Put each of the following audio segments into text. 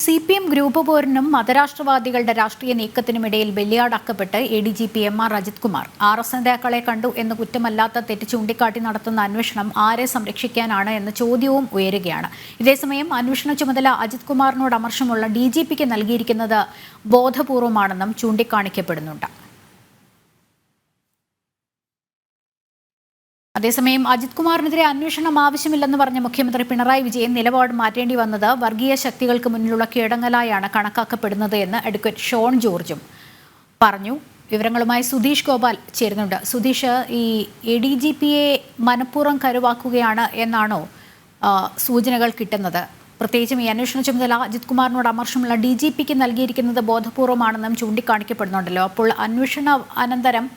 CPM group പോരിനും മതരാഷ്ട്രവാദികളുടെ രാഷ്ട്രീയ നീക്കത്തിനുമിടയിൽ ബലിയാടാക്കപ്പെട്ട് ADGP MR Ajith Kumar RS നേതാക്കളെ കണ്ടു എന്ന് കുറ്റമല്ലാത്ത തെറ്റ് ചൂണ്ടിക്കാട്ടി നടത്തുന്ന അന്വേഷണം ആരെ സംരക്ഷിക്കാനാണ് എന്ന ചോദ്യവും ഉയരുകയാണ്. ഇതേസമയം അന്വേഷണ ചുമതല അജിത് കുമാറിനോട് അമർഷമുള്ള DGPക്ക് നൽകിയിരിക്കുന്നത് ബോധപൂർവമാണെന്നും ചൂണ്ടിക്കാണിക്കപ്പെടുന്നുണ്ട്. അതേസമയം അജിത് കുമാറിനെതിരെ അന്വേഷണം ആവശ്യമില്ലെന്ന് പറഞ്ഞ മുഖ്യമന്ത്രി പിണറായി വിജയൻ നിലപാട് മാറ്റേണ്ടി വന്നത് വർഗീയ ശക്തികൾക്ക് മുന്നിലുള്ള കീഴടങ്ങലായാണ് കണക്കാക്കപ്പെടുന്നത് എന്ന് അഡ്വക്കേറ്റ് ഷോൺ ജോർജും പറഞ്ഞു. വിവരങ്ങളുമായി സുധീഷ് ഗോപാൽ ചേരുന്നുണ്ട്. സുധീഷ്, ഈ ADGPയെ മനഃപൂർവ്വം കരുവാക്കുകയാണ് എന്നാണോ സൂചനകൾ കിട്ടുന്നത്? പ്രത്യേകിച്ചും ഈ അന്വേഷണ ചുമതല അജിത് കുമാറിനോട് അമർഷമുള്ള DGPക്ക് നൽകിയിരിക്കുന്നത് ബോധപൂർവമാണെന്നും ചൂണ്ടിക്കാണിക്കപ്പെടുന്നുണ്ടല്ലോ. അപ്പോൾ അന്വേഷണ അനന്തരം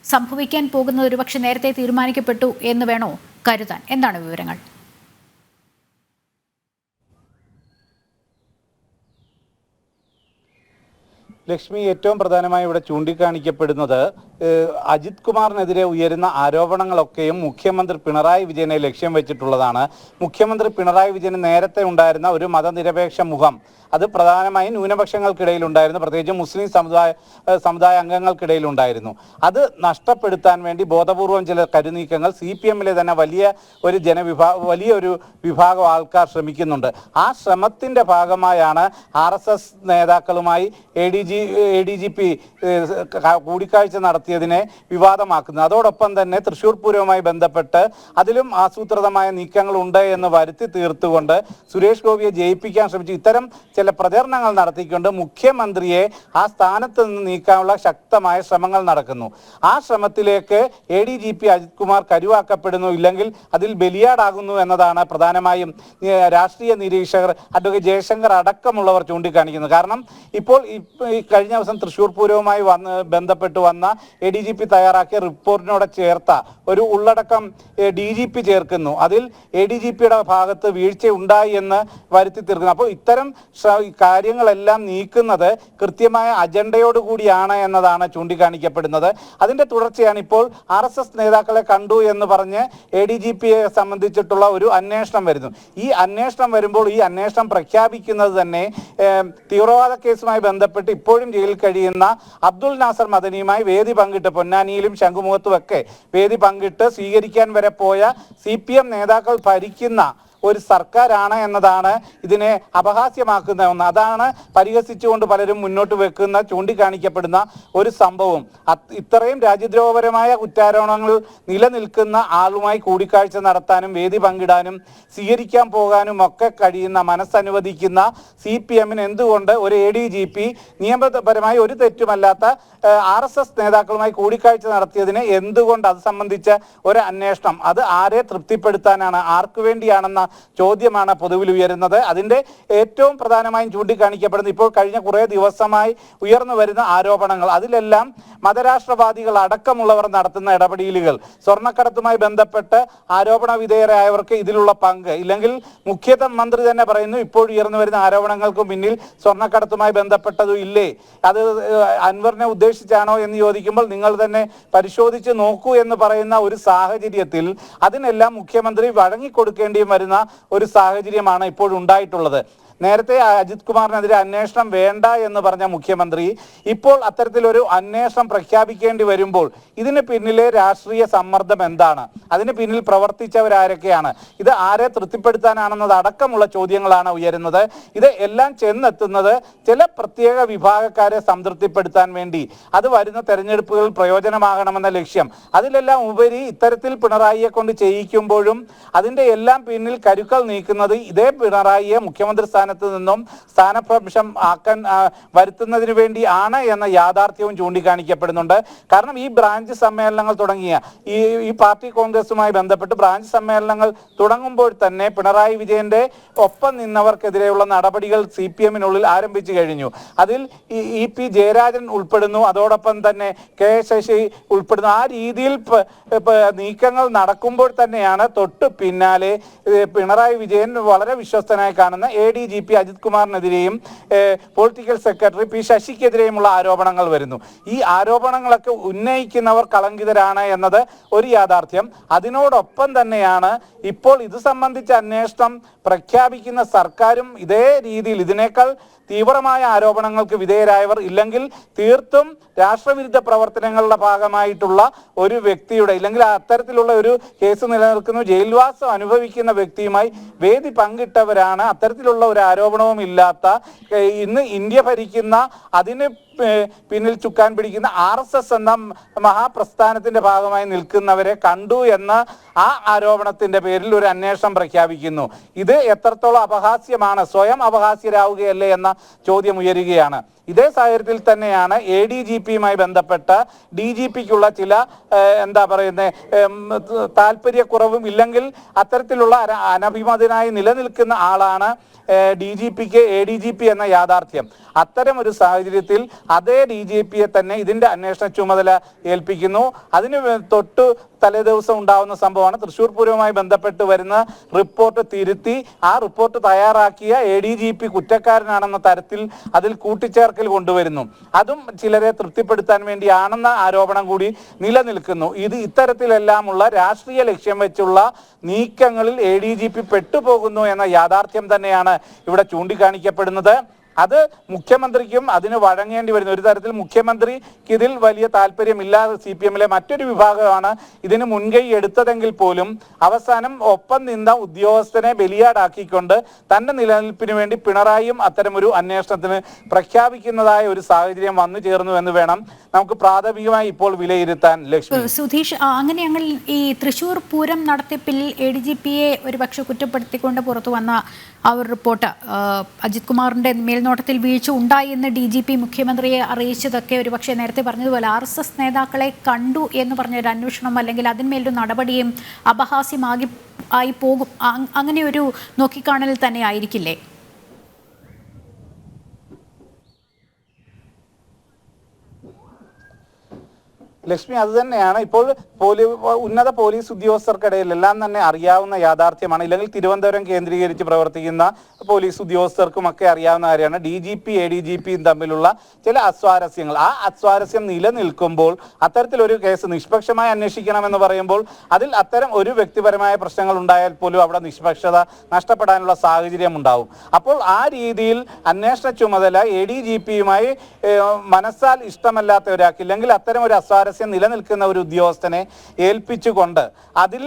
സംഭവിക്കാൻ പോകുന്നത് ഒരുപക്ഷെ നേരത്തെ തീരുമാനിക്കപ്പെട്ടു എന്ന് വേണോ കരുതാൻ? എന്താണ് വിവരങ്ങൾ? ലക്ഷ്മി, ഏറ്റവും പ്രധാനമായി ഇവിടെ ചൂണ്ടിക്കാണിക്കപ്പെടുന്നത് അജിത് കുമാറിനെതിരെ ഉയരുന്ന ആരോപണങ്ങളൊക്കെയും മുഖ്യമന്ത്രി പിണറായി വിജയനെ ലക്ഷ്യം വെച്ചിട്ടുള്ളതാണ്. മുഖ്യമന്ത്രി പിണറായി വിജയന് നേരത്തെ ഉണ്ടായിരുന്ന ഒരു മതനിരപേക്ഷ മുഖം, അത് പ്രധാനമായും ന്യൂനപക്ഷങ്ങൾക്കിടയിലുണ്ടായിരുന്നു, പ്രത്യേകിച്ച് മുസ്ലിം സമുദായ അംഗങ്ങൾക്കിടയിലുണ്ടായിരുന്നു. അത് നഷ്ടപ്പെടുത്താൻ വേണ്ടി ബോധപൂർവം ചില കരുനീക്കങ്ങൾ CPM-ലെ തന്നെ വലിയൊരു വിഭാഗം ആൾക്കാർ ശ്രമിക്കുന്നുണ്ട്. ആ ശ്രമത്തിൻ്റെ ഭാഗമായാണ് RSS നേതാക്കളുമായി ADGP കൂടിക്കാഴ്ച നടത്തിയതിനെ വിവാദമാക്കുന്നത്. അതോടൊപ്പം തന്നെ തൃശ്ശൂർ പൂരവുമായി ബന്ധപ്പെട്ട് അതിലും ആസൂത്രിതമായ നീക്കങ്ങളുണ്ട് എന്ന് വരുത്തി തീർത്തുകൊണ്ട് സുരേഷ് ഗോപിയെ ജയിപ്പിക്കാൻ ശ്രമിച്ചു. ഇത്തരം ചില പ്രചരണങ്ങൾ നടത്തിക്കൊണ്ട് മുഖ്യമന്ത്രിയെ ആ സ്ഥാനത്ത് നിന്ന് നീക്കാനുള്ള ശക്തമായ ശ്രമങ്ങൾ നടക്കുന്നു. ആ ശ്രമത്തിലേക്ക് ADGP അജിത് കുമാർ കരുവാക്കപ്പെടുന്നു, ഇല്ലെങ്കിൽ അതിൽ ബലിയാടാകുന്നു എന്നതാണ് പ്രധാനമായും രാഷ്ട്രീയ നിരീക്ഷകർ അഡ്വക്കേറ്റ് ജയശങ്കർ അടക്കമുള്ളവർ ചൂണ്ടിക്കാണിക്കുന്നത്. കാരണം ഇപ്പോൾ ഈ കഴിഞ്ഞ ദിവസം തൃശ്ശൂർ പൂരവുമായി ബന്ധപ്പെട്ട് വന്ന ADGP തയ്യാറാക്കിയ റിപ്പോർട്ടിനോട് ചേർത്ത ഒരു ഉള്ളടക്കം DGP ചേർക്കുന്നു. അതിൽ ADGPയുടെ ഭാഗത്ത് വീഴ്ച ഉണ്ടായി എന്ന് വരുത്തി തീർക്കുന്നു. അപ്പോൾ ഇത്തരം കാര്യങ്ങളെല്ലാം നീക്കുന്നത് കൃത്യമായ അജണ്ടയോടുകൂടിയാണ് എന്നതാണ് ചൂണ്ടിക്കാണിക്കപ്പെടുന്നത്. അതിൻ്റെ തുടർച്ചയാണ് ഇപ്പോൾ RSS നേതാക്കളെ കണ്ടു എന്ന് പറഞ്ഞ് ADGPയെ സംബന്ധിച്ചിട്ടുള്ള ഒരു അന്വേഷണം വരുന്നു. ഈ അന്വേഷണം വരുമ്പോൾ ഈ അന്വേഷണം പ്രഖ്യാപിക്കുന്നത് തന്നെ തീവ്രവാദ കേസുമായി ബന്ധപ്പെട്ട് ഇപ്പോഴും ജയിലിൽ കഴിയുന്ന അബ്ദുൽ നാസർ മദനിയുമായി വേദി പങ്കിട്ട്, പൊന്നാനിയിലും ശംഖുമുഖത്തുമൊക്കെ വേദി പങ്കിട്ട് സ്വീകരിക്കാൻ വരെ പോയ CPM നേതാക്കൾ ഭരിക്കുന്ന ഒരു സർക്കാരാണ് എന്നതാണ് ഇതിനെ അപഹാസ്യമാക്കുന്ന ഒന്ന്. അതാണ് പരിഹസിച്ചുകൊണ്ട് പലരും മുന്നോട്ട് വെക്കുന്ന ചൂണ്ടിക്കാണിക്കപ്പെടുന്ന ഒരു സംഭവം. ഇത്രയും രാജ്യദ്രോഹപരമായ കുറ്റാരോപണങ്ങൾ നിലനിൽക്കുന്ന ആളുമായി കൂടിക്കാഴ്ച നടത്താനും വേദി പങ്കിടാനും സ്വീകരിക്കാൻ പോകാനും ഒക്കെ കഴിയുന്ന മനസ്സനുവദിക്കുന്ന CPM-ന് എന്തുകൊണ്ട് ഒരു ADGP നിയമപരമായി ഒരു തെറ്റുമല്ലാത്ത RSS നേതാക്കളുമായി കൂടിക്കാഴ്ച നടത്തിയതിന് എന്തുകൊണ്ട് അത് സംബന്ധിച്ച ഒരു അന്വേഷണം, അത് ആരെ തൃപ്തിപ്പെടുത്താനാണ്, ആർക്കു വേണ്ടിയാണെന്ന ചോദ്യമാണ് പൊതുവിൽ ഉയരുന്നത്. അതിൻ്റെ ഏറ്റവും പ്രധാനമായും ചൂണ്ടിക്കാണിക്കപ്പെടുന്നത് ഇപ്പോൾ കഴിഞ്ഞ കുറേ ദിവസമായി ഉയർന്നു വരുന്ന ആരോപണങ്ങൾ, അതിലെല്ലാം മതരാഷ്ട്രവാദികൾ അടക്കമുള്ളവർ നടത്തുന്ന ഇടപെടലുകൾ, സ്വർണ്ണക്കടത്തുമായി ബന്ധപ്പെട്ട് ആരോപണ വിധേയരായവർക്ക് ഇതിലുള്ള പങ്ക്, ഇല്ലെങ്കിൽ മുഖ്യമന്ത്രി തന്നെ പറയുന്നു ഇപ്പോൾ ഉയർന്നു വരുന്ന ആരോപണങ്ങൾക്ക് പിന്നിൽ സ്വർണ്ണക്കടത്തുമായി ബന്ധപ്പെട്ടതും ഇല്ലേ, അത് അൻവറിനെ ഉദ്ദേശിച്ചാണോ എന്ന് ചോദിക്കുമ്പോൾ നിങ്ങൾ തന്നെ പരിശോധിച്ച് നോക്കൂ എന്ന് പറയുന്ന ഒരു സാഹചര്യത്തിൽ അതിനെല്ലാം മുഖ്യമന്ത്രി വഴങ്ങിക്കൊടുക്കേണ്ടിയും വരുന്ന ഒരു സാഹചര്യമാണ് ഇപ്പോൾ ഉണ്ടായിട്ടുള്ളത്. നേരത്തെ അജിത് കുമാറിനെതിരെ അന്വേഷണം വേണ്ട എന്ന് പറഞ്ഞ മുഖ്യമന്ത്രി ഇപ്പോൾ അത്തരത്തിലൊരു അന്വേഷണം പ്രഖ്യാപിക്കേണ്ടി വരുമ്പോൾ ഇതിന് പിന്നിലെ രാഷ്ട്രീയ സമ്മർദ്ദം എന്താണ്, അതിന് പിന്നിൽ പ്രവർത്തിച്ചവരാരൊക്കെയാണ്, ഇത് ആരെ തൃപ്തിപ്പെടുത്താനാണെന്നത് അടക്കമുള്ള ചോദ്യങ്ങളാണ് ഉയരുന്നത്. ഇത് എല്ലാം ചെന്നെത്തുന്നത് ചില പ്രത്യേക വിഭാഗക്കാരെ സംതൃപ്തിപ്പെടുത്താൻ വേണ്ടി, അത് വരുന്ന തെരഞ്ഞെടുപ്പുകൾ പ്രയോജനമാകണമെന്ന ലക്ഷ്യം, അതിലെല്ലാം ഉപരി ഇത്തരത്തിൽ പിണറായിയെ കൊണ്ട് ചെയ്യിക്കുമ്പോഴും അതിൻ്റെ എല്ലാം പിന്നിൽ കരുക്കൾ നീക്കുന്നത് ഇതേ പിണറായിയെ മുഖ്യമന്ത്രി നിന്നും സ്ഥാനഭ്രംശം ആക്കാൻ വരുത്തുന്നതിന് വേണ്ടിയാണ് എന്ന യാഥാർത്ഥ്യവും ചൂണ്ടിക്കാണിക്കപ്പെടുന്നുണ്ട്. കാരണം ഈ ബ്രാഞ്ച് സമ്മേളനങ്ങൾ തുടങ്ങിയ ഈ പാർട്ടി കോൺഗ്രസുമായി ബന്ധപ്പെട്ട് ബ്രാഞ്ച് സമ്മേളനങ്ങൾ തുടങ്ങുമ്പോൾ തന്നെ പിണറായി വിജയന്റെ ഒപ്പം നിന്നവർക്കെതിരെയുള്ള നടപടികൾ CPM-നുള്ളിൽ ആരംഭിച്ചു കഴിഞ്ഞു. അതിൽ EP ജയരാജൻ ഉൾപ്പെടുന്നു, അതോടൊപ്പം തന്നെ K ശശി ഉൾപ്പെടുന്നു. ആ രീതിയിൽ നീക്കങ്ങൾ നടക്കുമ്പോൾ തന്നെയാണ് തൊട്ട് പിന്നാലെ പിണറായി വിജയൻ വളരെ വിശ്വസ്തനായി കാണുന്ന ADGP അജിത് കുമാറിനെതിരെയും പൊളിറ്റിക്കൽ സെക്രട്ടറി P ശശിക്കെതിരെയുമുള്ള ആരോപണങ്ങൾ വരുന്നു. ഈ ആരോപണങ്ങളൊക്കെ ഉന്നയിക്കുന്നവർ കളങ്കിതരാണ് എന്നത് ഒരു യാഥാർത്ഥ്യം. അതിനോടൊപ്പം തന്നെയാണ് ഇപ്പോൾ ഇത് സംബന്ധിച്ച അന്വേഷണം പ്രഖ്യാപിക്കുന്ന സർക്കാരും ഇതേ രീതിയിൽ ഇതിനേക്കാൾ തീവ്രമായ ആരോപണങ്ങൾക്ക് വിധേയരായവർ ഇല്ലെങ്കിൽ തീർത്തും രാഷ്ട്രവിരുദ്ധ പ്രവർത്തനങ്ങളുടെ ഭാഗമായിട്ടുള്ള ഒരു വ്യക്തിയുടെ ഇല്ലെങ്കിൽ അത്തരത്തിലുള്ള ഒരു കേസ് നിലനിൽക്കുന്നു, ജയിൽവാസം അനുഭവിക്കുന്ന വ്യക്തിയുമായി വേദി പങ്കിട്ടവരാണ്. അത്തരത്തിലുള്ള ഒരു ആരോപണവും ഇല്ലാത്ത ഇന്ന് ഇന്ത്യ ഭരിക്കുന്ന അതിന് പിന്നിൽ ചുക്കാൻ പിടിക്കുന്ന RSS എന്ന മഹാപ്രസ്ഥാനത്തിന്റെ ഭാഗമായി നിൽക്കുന്നവരെ കണ്ടു എന്ന ആ ആരോപണത്തിന്റെ പേരിൽ ഒരു അന്വേഷണം പ്രഖ്യാപിക്കുന്നു. ഇത് എത്രത്തോളം അപഹാസ്യമാണ്, സ്വയം അപഹാസ്യരാവുകയല്ലേ എന്ന ചോദ്യം ഉയരുകയാണ്. ഇതേ സാഹചര്യത്തിൽ തന്നെയാണ് ADGPയുമായി ബന്ധപ്പെട്ട DGPക്കുള്ള ചില എന്താ പറയുന്നത് താല്പര്യക്കുറവും ഇല്ലെങ്കിൽ അത്തരത്തിലുള്ള അനഭിമതനായി നിലനിൽക്കുന്ന ആളാണ് DGPക്ക് ADGP എന്ന യാഥാർത്ഥ്യം. അത്തരം ഒരു സാഹചര്യത്തിൽ അതേ DGPയെ തന്നെ ഇതിന്റെ അന്വേഷണ ചുമതല ഏൽപ്പിക്കുന്നു. അതിന് തൊട്ടു തലേ ദിവസം ഉണ്ടാവുന്ന സംഭവമാണ് തൃശ്ശൂർ പൂരവുമായി ബന്ധപ്പെട്ട് വരുന്ന റിപ്പോർട്ട് തിരുത്തി ആ റിപ്പോർട്ട് തയ്യാറാക്കിയ ADGP കുറ്റക്കാരനാണെന്ന തരത്തിൽ അതിൽ കൂട്ടിച്ചേർക്കൽ കൊണ്ടുവരുന്നു. അതും ചിലരെ തൃപ്തിപ്പെടുത്താൻ വേണ്ടിയാണെന്ന ആരോപണം കൂടി നിലനിൽക്കുന്നു. ഇത്തരത്തിലെല്ലാമുള്ള രാഷ്ട്രീയ ലക്ഷ്യം വെച്ചുള്ള നീക്കങ്ങളിൽ ADGP പെട്ടുപോകുന്നു എന്ന യാഥാർത്ഥ്യം തന്നെയാണ് ഇവിടെ ചൂണ്ടിക്കാണിക്കപ്പെടുന്നത്. അത് മുഖ്യമന്ത്രിക്കും അതിന് വഴങ്ങേണ്ടി വരുന്നു. ഒരു തരത്തിൽ മുഖ്യമന്ത്രിക്ക് ഇതിൽ വലിയ താല്പര്യമില്ലാതെ CPMലെ മറ്റൊരു വിഭാഗമാണ് ഇതിന് മുൻകൈ എടുത്തതെങ്കിൽ പോലും അവസാനം ഒപ്പം നിന്ന ഉദ്യോഗസ്ഥനെ ബലിയാടാക്കിക്കൊണ്ട് തന്റെ നിലനിൽപ്പിന് വേണ്ടി പിണറായിയും അത്തരമൊരു അന്വേഷണത്തിന് പ്രഖ്യാപിക്കുന്നതായ ഒരു സാഹചര്യം വന്നു ചേർന്നു എന്ന് വേണം നമുക്ക് പ്രാഥമികമായി ഇപ്പോൾ വിലയിരുത്താൻ. ലക്ഷ്മി, സുധീഷ്, അങ്ങനെയെങ്കിൽ ഈ തൃശ്ശൂർ പൂരം നടത്തിപ്പിൽ ADGPയെ ഒരുപക്ഷെ കുറ്റപ്പെടുത്തിക്കൊണ്ട് പുറത്തു വന്ന ആ ഒരു റിപ്പോർട്ട് അജിത് കുമാറിന്റെ മേൽനോട്ടത്തിൽ വീഴ്ച ഉണ്ടായി എന്ന് DGP മുഖ്യമന്ത്രിയെ അറിയിച്ചതൊക്കെ ഒരുപക്ഷെ നേരത്തെ പറഞ്ഞതുപോലെ RSS നേതാക്കളെ കണ്ടു എന്ന് പറഞ്ഞൊരു അന്വേഷണം അല്ലെങ്കിൽ അതിന്മേലൊരു നടപടിയും അപഹാസ്യമായി പോകും, അങ്ങനെ ഒരു നോക്കിക്കാണലിൽ തന്നെ ആയിരിക്കില്ലേ? ലക്ഷ്മി, അത് തന്നെയാണ് ഇപ്പോൾ ഉന്നത പോലീസ് ഉദ്യോഗസ്ഥർക്കിടയിൽ എല്ലാം തന്നെ അറിയാവുന്ന യാഥാർത്ഥ്യമാണ്. ഇല്ലെങ്കിൽ തിരുവനന്തപുരം കേന്ദ്രീകരിച്ച് പ്രവർത്തിക്കുന്ന പോലീസ് ഉദ്യോഗസ്ഥർക്കുമൊക്കെ അറിയാവുന്ന കാര്യമാണ് DGP ADGPയും തമ്മിലുള്ള ചില അസ്വാരസ്യങ്ങൾ. ആ അസ്വാരസ്യം നിലനിൽക്കുമ്പോൾ അത്തരത്തിലൊരു കേസ് നിഷ്പക്ഷമായി അന്വേഷിക്കണമെന്ന് പറയുമ്പോൾ അതിൽ അത്തരം ഒരു വ്യക്തിപരമായ പ്രശ്നങ്ങൾ ഉണ്ടായാൽ പോലും അവിടെ നിഷ്പക്ഷത നഷ്ടപ്പെടാനുള്ള സാഹചര്യം ഉണ്ടാവും. അപ്പോൾ ആ രീതിയിൽ അന്വേഷണ ചുമതല ADGPയുമായി മനസ്സാൽ ഇഷ്ടമല്ലാത്ത ഒരാൾക്ക് ഇല്ലെങ്കിൽ അത്തരം ഒരു അസ്വാരസ്യം നിലനിൽക്കുന്ന ഒരു ഉദ്യോഗസ്ഥനെ ഏൽപ്പിച്ചുകൊണ്ട് അതിൽ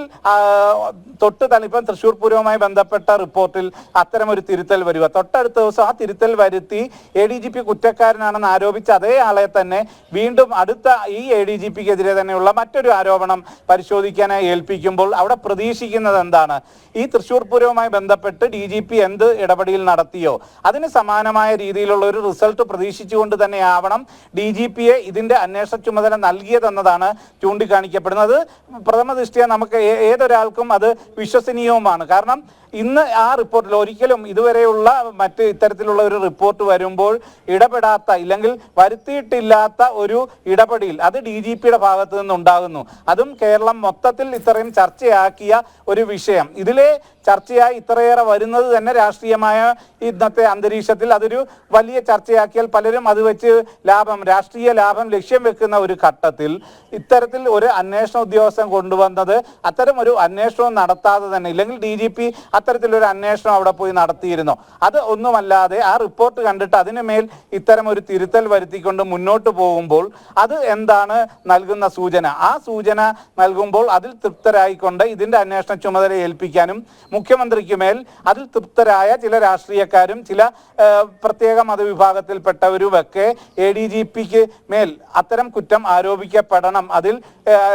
ഇപ്പം തൃശ്ശൂർ പൂരവുമായി ബന്ധപ്പെട്ട റിപ്പോർട്ടിൽ അത്തരം ഒരു തിരുത്തൽ വരിക, തൊട്ടടുത്ത ദിവസം ആ തിരുത്തൽ വരുത്തി ADGP കുറ്റക്കാരനാണെന്ന് ആരോപിച്ച അതേ ആളെ തന്നെ വീണ്ടും അടുത്ത ഈ ADGPക്കെതിരെ തന്നെയുള്ള മറ്റൊരു ആരോപണം പരിശോധിക്കാനായി ഏൽപ്പിക്കുമ്പോൾ അവിടെ പ്രതീക്ഷിക്കുന്നത് എന്താണ്? ഈ തൃശ്ശൂർ പൂരവുമായി ബന്ധപ്പെട്ട് DGP എന്ത് ഇടപെടൽ നടത്തിയോ അതിന് സമാനമായ രീതിയിലുള്ള ഒരു റിസൾട്ട് പ്രതീക്ഷിച്ചുകൊണ്ട് തന്നെ ആവണം DGPയെ ഇതിന്റെ അന്വേഷണ ചുമതല നൽകിയതെന്നതാണ് ചൂണ്ടിക്കാണിക്കപ്പെടുന്നത്. പ്രഥമ ദൃഷ്ട്യാ നമുക്ക് ഏതൊരാൾക്കും അത് വിശ്വസനീയവുമാണ്. കാരണം ഇന്ന് ആ റിപ്പോർട്ടിൽ ഒരിക്കലും ഇതുവരെയുള്ള മറ്റ് ഇത്തരത്തിലുള്ള ഒരു റിപ്പോർട്ട് വരുമ്പോൾ ഇടപെടാത്ത ഇല്ലെങ്കിൽ വരുത്തിയിട്ടില്ലാത്ത ഒരു ഇടപെടൽ അത് DGPയുടെ ഭാഗത്തു നിന്നുണ്ടാകുന്നു. അതും കേരളം മൊത്തത്തിൽ ഇത്രയും ചർച്ചയാക്കിയ ഒരു വിഷയം. ഇതിലെ ചർച്ചയായി ഇത്രയേറെ വരുന്നത് തന്നെ രാഷ്ട്രീയമായ ഇന്നത്തെ അന്തരീക്ഷത്തിൽ അതൊരു വലിയ ചർച്ചയാക്കിയാൽ പലരും അത് വെച്ച് രാഷ്ട്രീയ ലാഭം ലക്ഷ്യം വെക്കുന്ന ഒരു ഘട്ടത്തിൽ ഇത്തരത്തിൽ ഒരു അന്വേഷണ ഉദ്യോഗസ്ഥൻ കൊണ്ടുവന്നത് അത്തരം ഒരു അന്വേഷണവും നടത്താതെ തന്നെ ഇല്ലെങ്കിൽ DGP അത്തരത്തിലൊരു അന്വേഷണം അവിടെ പോയി നടത്തിയിരുന്നു. അത് ഒന്നുമല്ലാതെ ആ റിപ്പോർട്ട് കണ്ടിട്ട് അതിനുമേൽ ഇത്തരം ഒരു തിരുത്തൽ വരുത്തിക്കൊണ്ട് മുന്നോട്ട് പോകുമ്പോൾ അത് എന്താണ് നൽകുന്ന സൂചന? ആ സൂചന നൽകുമ്പോൾ അതിൽ തൃപ്തരായിക്കൊണ്ട് ഇതിന്റെ അന്വേഷണ ചുമതല ഏൽപ്പിക്കാനും മുഖ്യമന്ത്രിക്ക് മേൽ അതിൽ തൃപ്തരായ ചില രാഷ്ട്രീയക്കാരും ചില പ്രത്യേക മതവിഭാഗത്തിൽപ്പെട്ടവരുമൊക്കെ ADGPക്ക് മേൽ അത്തരം കുറ്റം ആരോപിക്കപ്പെടണം, അതിൽ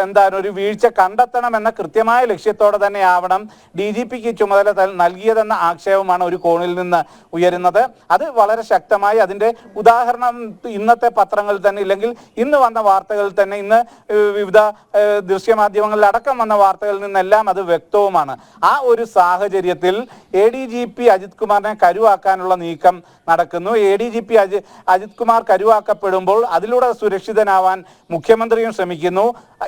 എന്താണ് ഒരു വീഴ്ച കണ്ടെത്തണം എന്ന കൃത്യമായ ലക്ഷ്യത്തോടെ തന്നെ ആവണം DGPക്ക് ചുമതല നൽകിയതെന്ന ആക്ഷേപമാണ് ഒരു കോണിൽ നിന്ന് ഉയരുന്നത്. അത് വളരെ ശക്തമായി അതിന്റെ ഉദാഹരണം ഇന്നത്തെ പത്രങ്ങളിൽ തന്നെ ഇല്ലെങ്കിൽ ഇന്ന് വന്ന വാർത്തകളിൽ തന്നെ ഇന്ന് വിവിധ ദൃശ്യമാധ്യമങ്ങളിൽ അടക്കം വന്ന വാർത്തകളിൽ നിന്നെല്ലാം അത് വ്യക്തവുമാണ്. ആ ഒരു സാഹചര്യത്തിൽ ADGP അജിത് കുമാറിനെ കരുവാക്കാനുള്ള നീക്കം നടക്കുന്നു. ADGP അജിത് കുമാർ കരുവാക്കപ്പെടുമ്പോൾ അതിലൂടെ സുരക്ഷിതനാവാൻ മുഖ്യമന്ത്രിയും ശ്രമിക്കുന്നു.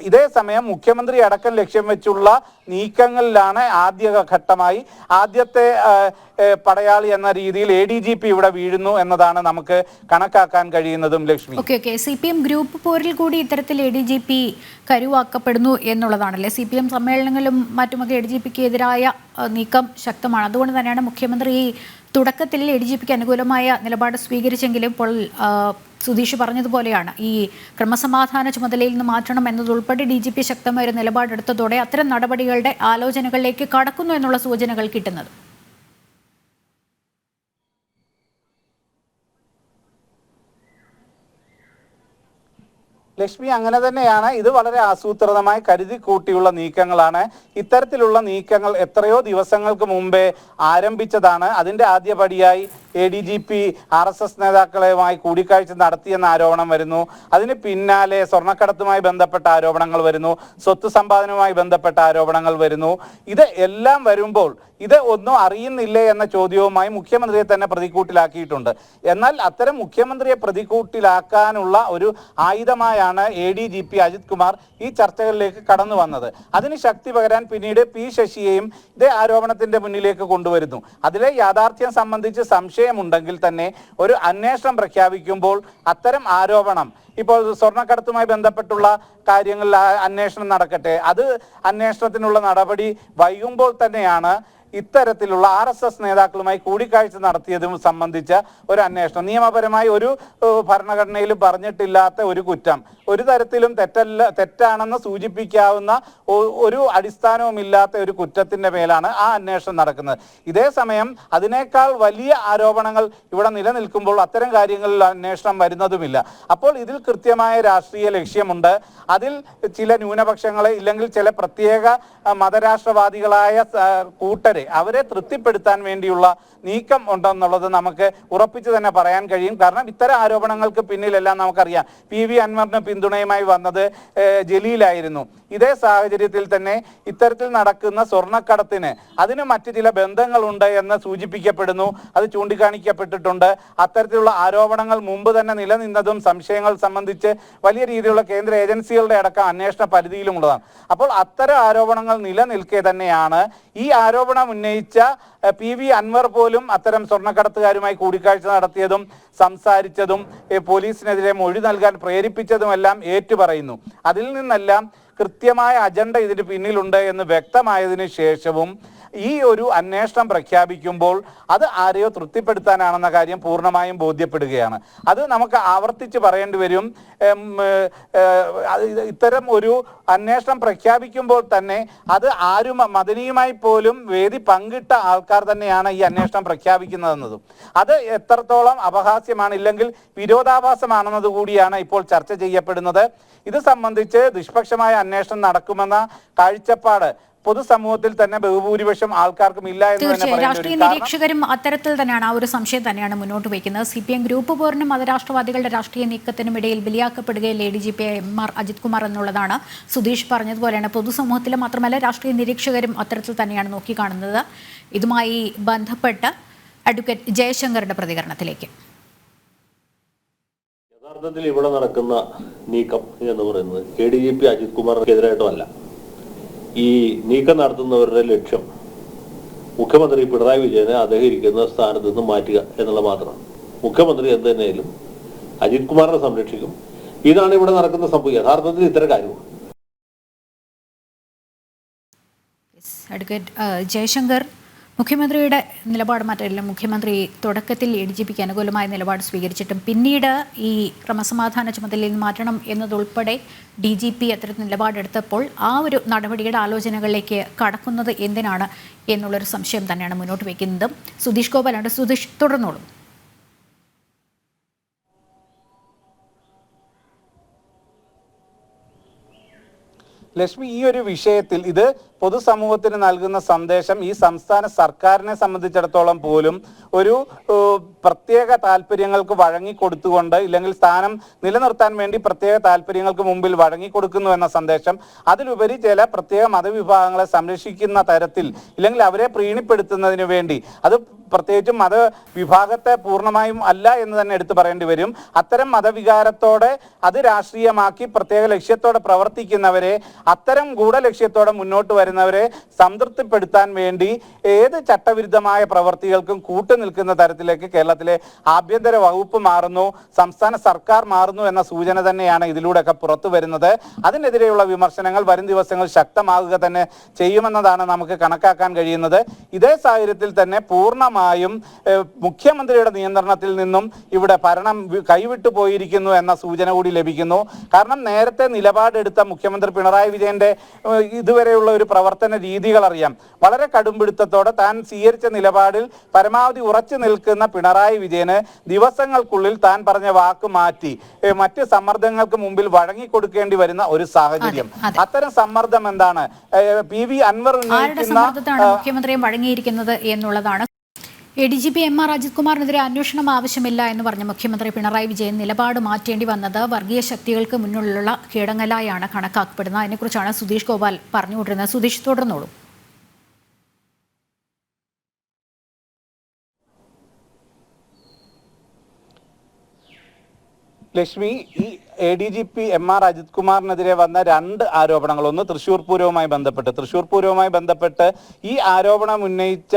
ഇതേ സമയം മുഖ്യമന്ത്രി അടക്കം ലക്ഷ്യം വെച്ചുള്ള നീക്കങ്ങളിലാണ് ആദ്യഘട്ടമായി ആദ്യത്തെ പടയാളി എന്ന രീതിയിൽ ADGP ഇവിടെ വീഴുന്നു എന്നതാണ് നമുക്ക് കണക്കാക്കാൻ കഴിയുന്നതും. ലക്ഷ്മി, CPM ഗ്രൂപ്പ് പോരിൽ കൂടി ഇത്തരത്തിൽ ADGP കരുവാക്കപ്പെടുന്നു എന്നുള്ളതാണല്ലേ? CPM സമ്മേളനങ്ങളിലും മറ്റുമൊക്കെ ADGPക്ക് എതിരായ നീക്കം ശക്തമാണ്. അതുകൊണ്ട് തന്നെയാണ് മുഖ്യമന്ത്രി തുടക്കത്തിൽ ADGPക്ക് അനുകൂലമായ നിലപാട് സ്വീകരിച്ചെങ്കിലും ഇപ്പോൾ സുധീഷ് പറഞ്ഞതുപോലെയാണ് ഈ ക്രമസമാധാന ചുമതലയിൽ നിന്ന് മാറ്റണം എന്നതുൾപ്പെടെ DGP ശക്തമായ ഒരു നിലപാടെടുത്തതോടെ അത്തരം നടപടികളുടെ ആലോചനകളിലേക്ക് കടക്കുന്നു എന്നുള്ള സൂചനകൾ കിട്ടുന്നത്. ലക്ഷ്മി, അങ്ങനെ തന്നെയാണ്. ഇത് വളരെ ആസൂത്രിതമായി കരുതി കൂട്ടിയുള്ള നീക്കങ്ങളാണ്. ഇത്തരത്തിലുള്ള നീക്കങ്ങൾ എത്രയോ ദിവസങ്ങൾക്ക് മുമ്പേ ആരംഭിച്ചതാണ്. അതിന്റെ ആദ്യപടിയായി ADGP RSS നേതാക്കളുമായി കൂടിക്കാഴ്ച നടത്തിയെന്ന ആരോപണം വരുന്നു. അതിന് പിന്നാലെ സ്വർണ്ണക്കടത്തുമായി ബന്ധപ്പെട്ട ആരോപണങ്ങൾ വരുന്നു, സ്വത്ത് സമ്പാദനവുമായി ബന്ധപ്പെട്ട ആരോപണങ്ങൾ വരുന്നു. ഇത് എല്ലാം വരുമ്പോൾ ഇത് ഒന്നും അറിയുന്നില്ലേ എന്ന ചോദ്യവുമായി മുഖ്യമന്ത്രിയെ തന്നെ പ്രതിക്കൂട്ടിലാക്കിയിട്ടുണ്ട്. എന്നാൽ അത്തരം മുഖ്യമന്ത്രിയെ പ്രതിക്കൂട്ടിലാക്കാനുള്ള ഒരു ആയുധമായാണ് ADGP അജിത് കുമാർ ഈ ചർച്ചകളിലേക്ക് കടന്നു വന്നത്. അതിന് ശക്തി പകരാൻ പിന്നീട് P ശശിയെയും ഇതേ ആരോപണത്തിന്റെ മുന്നിലേക്ക് കൊണ്ടുവരുന്നു. അതിലെ യാഥാർത്ഥ്യം സംബന്ധിച്ച് സംശയമുണ്ടെങ്കിൽ തന്നെ ഒരു അന്വേഷണം പ്രഖ്യാപിക്കുമ്പോൾ അത്തരം ആരോപണം, ഇപ്പോൾ സ്വർണ്ണക്കടത്തുമായി ബന്ധപ്പെട്ടുള്ള കാര്യങ്ങളിൽ അന്വേഷണം നടക്കട്ടെ, അത് അന്വേഷണത്തിനുള്ള നടപടി വൈകുമ്പോൾ തന്നെയാണ് ഇത്തരത്തിലുള്ള RSS നേതാക്കളുമായി കൂടിക്കാഴ്ച നടത്തിയതും സംബന്ധിച്ച ഒരു അന്വേഷണം. നിയമപരമായി ഒരു ഭരണഘടനയിലും പറഞ്ഞിട്ടില്ലാത്ത ഒരു കുറ്റം, ഒരു തരത്തിലും തെറ്റാണെന്ന് സൂചിപ്പിക്കാവുന്ന ഒരു അടിസ്ഥാനവുമില്ലാത്ത ഒരു കുറ്റത്തിന്റെ മേലാണ് ആ അന്വേഷണം നടക്കുന്നത്. ഇതേ സമയം അതിനേക്കാൾ വലിയ ആരോപണങ്ങൾ ഇവിടെ നിലനിൽക്കുമ്പോൾ അത്തരം കാര്യങ്ങളിൽ അന്വേഷണം വരുന്നതുമില്ല. അപ്പോൾ ഇതിൽ കൃത്യമായ രാഷ്ട്രീയ ലക്ഷ്യമുണ്ട്. അതിൽ ചില ന്യൂനപക്ഷങ്ങളെ ഇല്ലെങ്കിൽ ചില പ്രത്യേക മതരാഷ്ട്രവാദികളായ കൂട്ടരെ അവരെ തൃപ്തിപ്പെടുത്താൻ വേണ്ടിയുള്ള നീക്കം ഉണ്ടെന്നുള്ളത് നമുക്ക് ഉറപ്പിച്ചു തന്നെ പറയാൻ കഴിയും. കാരണം ഇത്തരം ആരോപണങ്ങൾക്ക് പിന്നിലെല്ലാം നമുക്കറിയാം. PV അൻവറിന് പിന്തുണയുമായി വന്നത് ജലീലായിരുന്നു. ഇതേ സാഹചര്യത്തിൽ തന്നെ ഇത്തരത്തിൽ നടക്കുന്ന സ്വർണ്ണക്കടത്തിന് അതിന് മറ്റു ചില ബന്ധങ്ങളുണ്ട് എന്ന് സൂചിപ്പിക്കപ്പെടുന്നു, അത് ചൂണ്ടിക്കാണിക്കപ്പെട്ടിട്ടുണ്ട്. അത്തരത്തിലുള്ള ആരോപണങ്ങൾ മുമ്പ് തന്നെ നിലനിന്നതും സംശയങ്ങൾ സംബന്ധിച്ച് വലിയ രീതിയിലുള്ള കേന്ദ്ര ഏജൻസികളുടെ അടക്കം അന്വേഷണ പരിധിയിലുമുള്ളതാണ്. അപ്പോൾ അത്തരം ആരോപണങ്ങൾ നിലനിൽക്കെ തന്നെയാണ് ഈ ആരോപണം ഉന്നയിച്ച PV അൻവർ പോലും അത്തരം സ്വർണ്ണക്കടത്തുകാരുമായി കൂടിക്കാഴ്ച നടത്തിയതും സംസാരിച്ചതും പോലീസിനെതിരെ മൊഴി നൽകാൻ പ്രേരിപ്പിച്ചതുമെല്ലാം ഏറ്റുപറയുന്നു. അതിൽ നിന്നെല്ലാം കൃത്യമായ അജണ്ട ഇതിന് പിന്നിലുണ്ട് എന്ന് വ്യക്തമായതിനു ശേഷവും ഈ ഒരു അന്വേഷണം പ്രഖ്യാപിക്കുമ്പോൾ അത് ആരെയോ തൃപ്തിപ്പെടുത്താനാണെന്ന കാര്യം പൂർണ്ണമായും ബോധ്യപ്പെടുകയാണ്. അത് നമുക്ക് ആവർത്തിച്ച് പറയേണ്ടി വരും. ഇത്തരം ഒരു അന്വേഷണം പ്രഖ്യാപിക്കുമ്പോൾ തന്നെ അത് ആരും മദനിയുമായി പോലും വേദി പങ്കിട്ട ആൾക്കാർ തന്നെയാണ് ഈ അന്വേഷണം പ്രഖ്യാപിക്കുന്നതെന്നതും അത് എത്രത്തോളം അപഹാസ്യമാണ് ഇല്ലെങ്കിൽ വിരോധാഭാസമാണെന്നത് കൂടിയാണ് ഇപ്പോൾ ചർച്ച ചെയ്യപ്പെടുന്നത്. ഇത് സംബന്ധിച്ച് നിഷ്പക്ഷമായ അന്വേഷണം നടക്കുമെന്ന കാഴ്ചപ്പാട് പൊതുസമൂഹത്തിൽ തന്നെ ബഹുഭൂരിപക്ഷം ആൾക്കാർക്കും ഇല്ല എന്ന് തന്നെ രാഷ്ട്രീയ നിരീക്ഷകരും അത്തരത്തിൽ തന്നെയാണ് ആ ഒരു സംശയം തന്നെയാണ് മുന്നോട്ട് വയ്ക്കുന്നത്. CPM ഗ്രൂപ്പ് പോരിനും മതരാഷ്ട്രവാദികളുടെ രാഷ്ട്രീയ നീക്കത്തിനും ഇടയിൽ ബലിയാക്കപ്പെടുകയിൽ ADGP അജിത് കുമാർ എന്നുള്ളതാണ് സുധീഷ് പറഞ്ഞതുപോലെയാണ്. പൊതുസമൂഹത്തിലെ മാത്രമല്ല രാഷ്ട്രീയ നിരീക്ഷകരും അത്തരത്തിൽ തന്നെയാണ് നോക്കിക്കാണുന്നത്. ഇതുമായി ബന്ധപ്പെട്ട് അഡ്വക്കേറ്റ് ജയശങ്കറിന്റെ പ്രതികരണത്തിലേക്ക്. യഥാർത്ഥത്തിൽ ഇവിടെ നടക്കുന്ന നീക്കം എന്ന് പറയുന്നത് ADGP അജിത് കുമാറിനെതിരായിട്ടുമല്ല. ഈ നീക്കം നടത്തുന്നവരുടെ ലക്ഷ്യം മുഖ്യമന്ത്രി പിണറായി വിജയനെ അദ്ദേഹം ഇരിക്കുന്ന സ്ഥാനത്ത് നിന്ന് മാറ്റുക എന്നുള്ള മാത്രമാണ്. മുഖ്യമന്ത്രി എന്ത് തന്നെയാലും അജിത് കുമാറിനെ സംരക്ഷിക്കും. ഇതാണ് ഇവിടെ നടക്കുന്ന സംഭവം. യഥാർത്ഥത്തിൽ ഇത്തരം കാര്യമാണ്. അഡ്വക്കേറ്റ് ജയശങ്കർ, മുഖ്യമന്ത്രിയുടെ നിലപാട് മാറ്റില്ല. മുഖ്യമന്ത്രി തുടക്കത്തിൽ ADGPക്ക് അനുകൂലമായ നിലപാട് സ്വീകരിച്ചിട്ടും പിന്നീട് ഈ ക്രമസമാധാന ചുമതലയിൽ നിന്ന് മാറ്റണം എന്നതുൾപ്പെടെ DGP അത്തരത്തിൽ നിലപാടെടുത്തപ്പോൾ ആ ഒരു നടപടിയുടെ ആലോചനകളിലേക്ക് കടക്കുന്നത് എന്തിനാണ് എന്നുള്ളൊരു സംശയം തന്നെയാണ് മുന്നോട്ട് വയ്ക്കുന്നത്. സുധീഷ് ഗോപാലുണ്ട്. സുധീഷ്, തുടർന്നോളൂ. ലക്ഷ്മി, ഈ ഒരു വിഷയത്തിൽ ഇത് പൊതുസമൂഹത്തിന് നൽകുന്ന സന്ദേശം ഈ സംസ്ഥാന സർക്കാരിനെ സംബന്ധിച്ചിടത്തോളം പോലും ഒരു പ്രത്യേക താല്പര്യങ്ങൾക്ക് വഴങ്ങിക്കൊടുത്തുകൊണ്ട് ഇല്ലെങ്കിൽ സ്ഥാനം നിലനിർത്താൻ വേണ്ടി പ്രത്യേക താല്പര്യങ്ങൾക്ക് മുമ്പിൽ വഴങ്ങിക്കൊടുക്കുന്നു എന്ന സന്ദേശം, അതിലുപരി ചില പ്രത്യേക മതവിഭാഗങ്ങളെ സംരക്ഷിക്കുന്ന തരത്തിൽ ഇല്ലെങ്കിൽ അവരെ പ്രീണിപ്പെടുത്തുന്നതിന് വേണ്ടി, അത് പ്രത്യേകിച്ചും മതവിഭാഗത്തെ പൂർണ്ണമായും അല്ല എന്ന് തന്നെ എടുത്തു പറയേണ്ടി വരും, അത്തരം മതവികാരത്തോടെ അത് രാഷ്ട്രീയമാക്കി പ്രത്യേക ലക്ഷ്യത്തോടെ പ്രവർത്തിക്കുന്നവരെ, അത്തരം ഗൂഢലക്ഷ്യത്തോടെ മുന്നോട്ട് വരുന്നവരെ സംതൃപ്തിപ്പെടുത്താൻ വേണ്ടി ഏത് ചട്ടവിരുദ്ധമായ പ്രവർത്തികൾക്കും കൂട്ടുനിൽക്കുന്ന തരത്തിലേക്ക് കേരളത്തിലെ ആഭ്യന്തര വകുപ്പ് മാറുന്നു, സംസ്ഥാന സർക്കാർ മാറുന്നു എന്ന സൂചന തന്നെയാണ് ഇതിലൂടെയൊക്കെ പുറത്തു വരുന്നത്. അതിനെതിരെയുള്ള വിമർശനങ്ങൾ വരും ദിവസങ്ങൾ ശക്തമാകുക തന്നെ ചെയ്യുമെന്നതാണ് നമുക്ക് കണക്കാക്കാൻ കഴിയുന്നത്. ഇതേ സാഹചര്യത്തിൽ തന്നെ പൂർണ്ണ പൂർണ്ണമായും മുഖ്യമന്ത്രിയുടെ നിയന്ത്രണത്തിൽ നിന്നും ഇവിടെ ഭരണം കൈവിട്ടു പോയിരിക്കുന്നു എന്ന സൂചന കൂടി ലഭിക്കുന്നു. കാരണം നേരത്തെ നിലപാടെടുത്ത മുഖ്യമന്ത്രി പിണറായി വിജയന്റെ ഇതുവരെയുള്ള ഒരു പ്രവർത്തന രീതികൾ അറിയാം. വളരെ കടുംപിടുത്തത്തോടെ താൻ സ്വീകരിച്ച നിലപാടിൽ പരമാവധി ഉറച്ചു നിൽക്കുന്ന പിണറായി വിജയന് ദിവസങ്ങൾക്കുള്ളിൽ താൻ പറഞ്ഞ വാക്ക് മാറ്റി മറ്റ് സമ്മർദ്ദങ്ങൾക്ക് മുമ്പിൽ വഴങ്ങിക്കൊടുക്കേണ്ടി വരുന്ന ഒരു സാഹചര്യം. അത്തരം സമ്മർദ്ദം എന്താണ്? PV അൻവർ മുഖ്യമന്ത്രിയും വഴങ്ങിയിരിക്കുന്നത് എന്നുള്ളതാണ്. ADGP MR അജിത് കുമാറിനെതിരെ അന്വേഷണം ആവശ്യമില്ല എന്ന് പറഞ്ഞ മുഖ്യമന്ത്രി പിണറായി വിജയൻ നിലപാട് മാറ്റേണ്ടി വന്നത് വർഗീയ ശക്തികൾക്ക് മുന്നിലുള്ള കീഴടങ്ങലായാണ് കണക്കാക്കപ്പെടുന്നത്. അതിനെക്കുറിച്ചാണ് സുധീഷ് ഗോപാൽ പറഞ്ഞുകൊണ്ടിരുന്നത്. സുധീഷ്, തുടർന്നോളൂ. ലക്ഷ്മി, ഈ ADGP MR അജിത് കുമാറിനെതിരെ വന്ന 2 ആരോപണങ്ങൾ, ഒന്ന് തൃശ്ശൂർ പൂരവുമായി ബന്ധപ്പെട്ട് ഈ ആരോപണം ഉന്നയിച്ച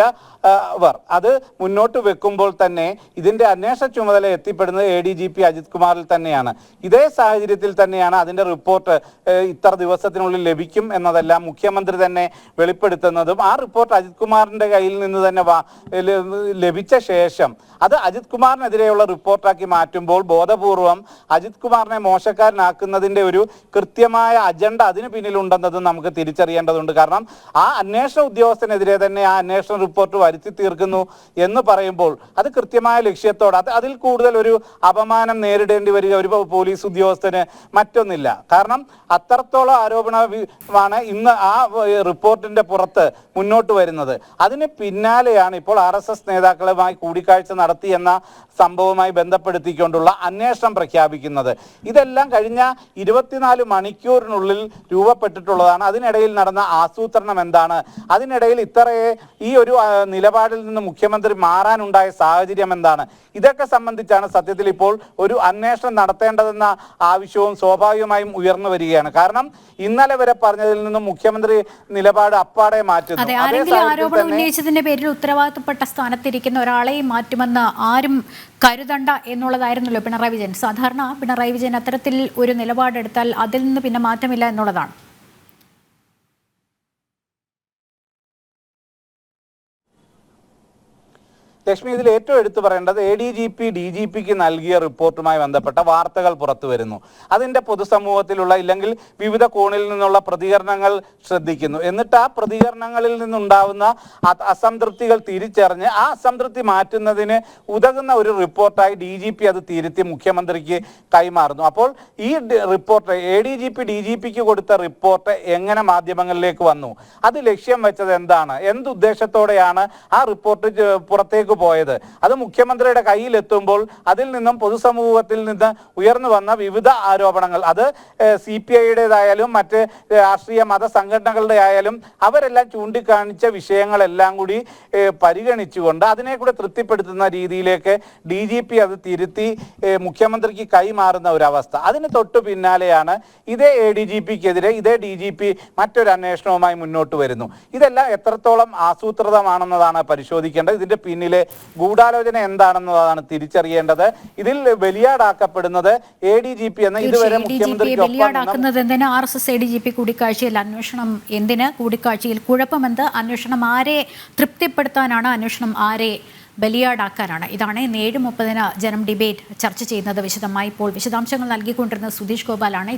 അത് മുന്നോട്ട് വെക്കുമ്പോൾ തന്നെ ഇതിന്റെ അന്വേഷണ ചുമതല എത്തിപ്പെടുന്നത് ADGP അജിത് കുമാറിൽ തന്നെയാണ്. ഇതേ സാഹചര്യത്തിൽ തന്നെയാണ് അതിന്റെ റിപ്പോർട്ട് ഇത്ര ദിവസത്തിനുള്ളിൽ ലഭിക്കും എന്നതെല്ലാം മുഖ്യമന്ത്രി തന്നെ വെളിപ്പെടുത്തുന്നതും. ആ റിപ്പോർട്ട് അജിത് കുമാറിന്റെ കയ്യിൽ നിന്ന് തന്നെ ലഭിച്ച ശേഷം അത് അജിത് കുമാറിനെതിരെയുള്ള റിപ്പോർട്ടാക്കി മാറ്റുമ്പോൾ ബോധപൂർവം അജിത് കുമാറിനെ മോശക്കാരനാക്കുന്നതിന്റെ ഒരു കൃത്യമായ അജണ്ട അതിന് പിന്നിലുണ്ടെന്നതും നമുക്ക് തിരിച്ചറിയേണ്ടതുണ്ട്. കാരണം ആ അന്വേഷണ ഉദ്യോഗസ്ഥനെതിരെ തന്നെ ആ അന്വേഷണ റിപ്പോർട്ട് വരുത്തി തീർക്കുന്നു എന്ന് പറയുമ്പോൾ അത് കൃത്യമായ ലക്ഷ്യത്തോടെ അതിൽ കൂടുതൽ ഒരു അപമാനം നേരിടേണ്ടി വരിക ഒരു പോലീസ് ഉദ്യോഗസ്ഥന് മറ്റൊന്നില്ല. കാരണം അത്രത്തോളം ആരോപണമാണ് ഇന്ന് ആ റിപ്പോർട്ടിന്റെ പുറത്ത് മുന്നോട്ട് വരുന്നത്. അതിന് പിന്നാലെയാണ് ഇപ്പോൾ RSS നേതാക്കളുമായി കൂടിക്കാഴ്ച നടത്തി എന്ന സംഭവവുമായി ബന്ധപ്പെടുത്തിക്കൊണ്ടുള്ള അന്വേഷണം പ്രഖ്യാപിക്കുന്നത്. ഇതെല്ലാം കഴിഞ്ഞ 24 മണിക്കൂറിനുള്ളിൽ രൂപപ്പെട്ടിട്ടുള്ളതാണ്. അതിനിടയിൽ നടന്ന ആസൂത്രണം എന്താണ്? അതിനിടയിൽ ഈ ഒരു നിലപാടിൽ നിന്ന് മുഖ്യമന്ത്രി മാറാനുണ്ടായ സാഹചര്യം എന്താണ്? ഇതൊക്കെ സംബന്ധിച്ചാണ് സത്യത്തിൽ ഇപ്പോൾ ഒരു അന്വേഷണം നടത്തേണ്ടതെന്ന ആവശ്യവും സ്വാഭാവികമായും ഉയർന്നു വരികയാണ്. കാരണം ഇന്നലെ വരെ പറഞ്ഞതിൽ നിന്നും മുഖ്യമന്ത്രി നിലപാട് അപ്പാടെ മാറ്റുന്നു. ആരോപണം ഉന്നയിച്ചതിന്റെ പേരിൽ ഉത്തരവാദിത്തപ്പെട്ട സ്ഥാനത്തിരിക്കുന്ന ഒരാളെയും മാറ്റുമെന്ന് ആരും കരുതണ്ട എന്നുള്ളതായിരുന്നല്ലോ പിണറായി വിജയൻ. സാധാരണ പിണറായി വിജയൻ അത്തരത്തിൽ ഒരു നിലപാടെടുത്താൽ അതിൽ നിന്ന് പിന്നെ മാറ്റമില്ല എന്നുള്ളതാണ്. ലക്ഷ്മി, ഇതിൽ ഏറ്റവും എടുത്തു പറയേണ്ടത് ADGP DGPക്ക് നൽകിയ റിപ്പോർട്ടുമായി ബന്ധപ്പെട്ട വാർത്തകൾ പുറത്തു വരുന്നു. അതിന്റെ പൊതുസമൂഹത്തിലുള്ള ഇല്ലെങ്കിൽ വിവിധ കോണിൽ നിന്നുള്ള പ്രതികരണങ്ങൾ ശ്രദ്ധിക്കുന്നു. എന്നിട്ട് ആ പ്രതികരണങ്ങളിൽ നിന്നുണ്ടാവുന്ന അസംതൃപ്തികൾ തിരിച്ചറിഞ്ഞ് ആ അസംതൃപ്തി മാറ്റുന്നതിന് ഉതകുന്ന ഒരു റിപ്പോർട്ടായി DGP അത് തിരുത്തി മുഖ്യമന്ത്രിക്ക് കൈമാറുന്നു. അപ്പോൾ ഈ റിപ്പോർട്ട് ADGP DGPക്ക് കൊടുത്ത റിപ്പോർട്ട് എങ്ങനെ മാധ്യമങ്ങളിലേക്ക് വന്നു? അത് ലക്ഷ്യം വെച്ചത് എന്താണ്? എന്തുദ്ദേശത്തോടെയാണ് ആ റിപ്പോർട്ട് പുറത്തേക്ക് പോയത്? അത് മുഖ്യമന്ത്രിയുടെ കയ്യിലെത്തുമ്പോൾ അതിൽ നിന്നും പൊതുസമൂഹത്തിൽ നിന്ന് ഉയർന്നു വന്ന വിവിധ ആരോപണങ്ങൾ, അത് CPIയുടേതായാലും മറ്റ് രാഷ്ട്രീയ മത സംഘടനകളുടെ ആയാലും അവരെല്ലാം ചൂണ്ടിക്കാണിച്ച വിഷയങ്ങളെല്ലാം കൂടി പരിഗണിച്ചുകൊണ്ട് അതിനെ കൂടെ തൃപ്തിപ്പെടുത്തുന്ന രീതിയിലേക്ക് DGP അത് തിരുത്തി മുഖ്യമന്ത്രിക്ക് കൈമാറുന്ന ഒരവസ്ഥ. അതിന് തൊട്ടു പിന്നാലെയാണ് ഇതേ ADGPക്കെതിരെ ഇതേ DGP മറ്റൊരു അന്വേഷണവുമായി മുന്നോട്ട് വരുന്നു. ഇതെല്ലാം എത്രത്തോളം ആസൂത്രിതമാണെന്നതാണ് പരിശോധിക്കേണ്ടത്. ഇതിന്റെ പിന്നിലെ ഗൂഢാലോചന എന്താണെന്നതാണ് തിരിച്ചറിയേണ്ടത്. ഇതിൽ ബലിയാടാക്കപ്പെടുന്നത് ADGP എന്ന ഇതുവരെ മുഖ്യമന്ത്രിയാക്കുന്നത് RSS ADGP കൂടിക്കാഴ്ചയിൽ അന്വേഷണം എന്തിന്? കൂടിക്കാഴ്ചയിൽ കുഴപ്പമെന്ത്? അന്വേഷണം ആരെ തൃപ്തിപ്പെടുത്താനാണ്? അന്വേഷണം ആരെ ബലിയാടാക്കാനാണ്? ഇതാണ് 7:30 ജനം ഡിബേറ്റ് ചർച്ച ചെയ്യുന്നത്. വിശദമായി ഇപ്പോൾ വിശദാംശങ്ങൾ നൽകിക്കൊണ്ടിരുന്ന സുധീഷ് ഗോപാലാണ്.